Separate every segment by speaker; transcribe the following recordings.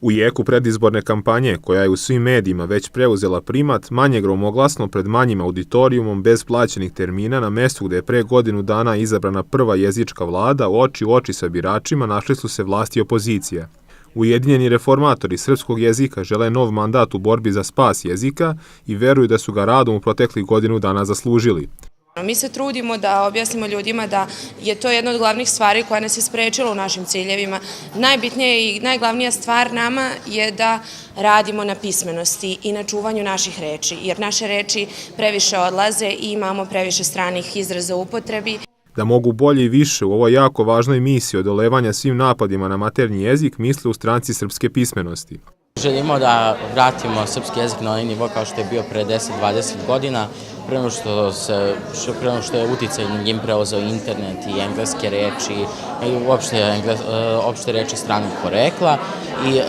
Speaker 1: U jeku predizborne kampanje, koja je u svim medijima već preuzela primat, manje gromoglasno pred manjim auditorijumom bez plaćenih termina na mestu gde je pre godinu dana izabrana prva jezička vlada, oči u oči sa biračima našli su se vlast i opozicija. Ujedinjeni reformatori srpskog jezika žele nov mandat u borbi za spas jezika i veruju da su ga radom u proteklih godinu dana zaslužili.
Speaker 2: Mi se trudimo da objasnimo ljudima da je to jedna od glavnih stvari koja nas je sprečila u našim ciljevima. Najbitnija i najglavnija stvar nama je da radimo na pismenosti i na čuvanju naših reči, jer naše reči previše odlaze i imamo previše stranih izraza u upotrebi.
Speaker 1: Da mogu bolje i više u ovoj jako važnoj misiji odolevanja svim napadima na maternji jezik misle u stranci srpske pismenosti.
Speaker 3: Želimo da vratimo srpski jezik na onaj nivo kao što je bio pre 10-20 godina, pre nego što je uticaj na njim preuzeo internet i engleske reči, uopšte reči stranog porekla i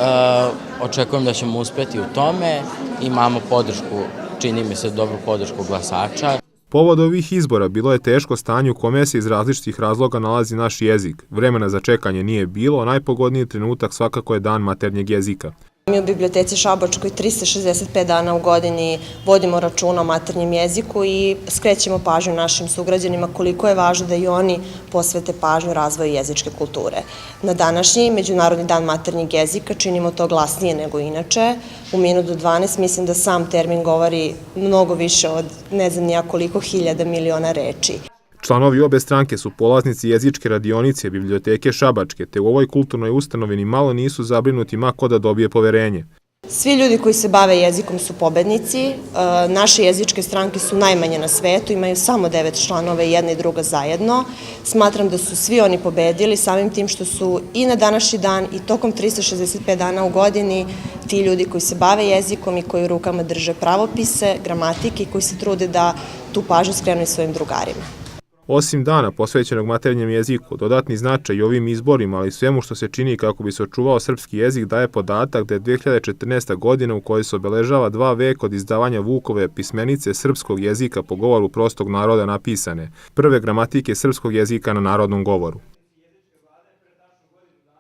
Speaker 3: očekujem da ćemo uspeti u tome. Imamo podršku, čini mi se, dobru podršku glasača.
Speaker 1: Povod ovih izbora bilo je teško stanje u kome se iz različitih razloga nalazi naš jezik. Vremena za čekanje nije bilo, a najpogodniji trenutak svakako je dan maternjeg jezika.
Speaker 4: Mi u Biblioteci Šabačkoj 365 dana u godini vodimo računa o maternjem jeziku i skrećemo pažnju našim sugrađanima koliko je važno da i oni posvete pažnju razvoju jezičke kulture. Na današnji Međunarodni dan maternjeg jezika činimo to glasnije nego inače. U minut do 12 mislim da sam termin govori mnogo više od ne znam nija koliko hiljada miliona reči.
Speaker 1: Članovi obe stranke su polaznici jezičke radionice Biblioteke Šabačke, te u ovoj kulturnoj ustanovi ni malo nisu zabrinuti ma ko da dobije poverenje.
Speaker 4: Svi ljudi koji se bave jezikom su pobednici. Naše jezičke stranke su najmanje na svetu, imaju samo 9 članova i jedna i druga zajedno. Smatram da su svi oni pobedili samim tim što su i na današnji dan i tokom 365 dana u godini ti ljudi koji se bave jezikom i koji u rukama drže pravopise, gramatike i koji se trude da tu pažnju skrenu i svojim drugarima.
Speaker 1: Osim dana posvećenog maternjem jeziku, dodatni značaj i ovim izborima, ali i svemu što se čini kako bi se očuvao srpski jezik, daje podatak da je 2014. godina u kojoj se obeležava 2 veka od izdavanja Vukove pismenice srpskog jezika po govoru prostog naroda napisane, prve gramatike srpskog jezika na narodnom govoru.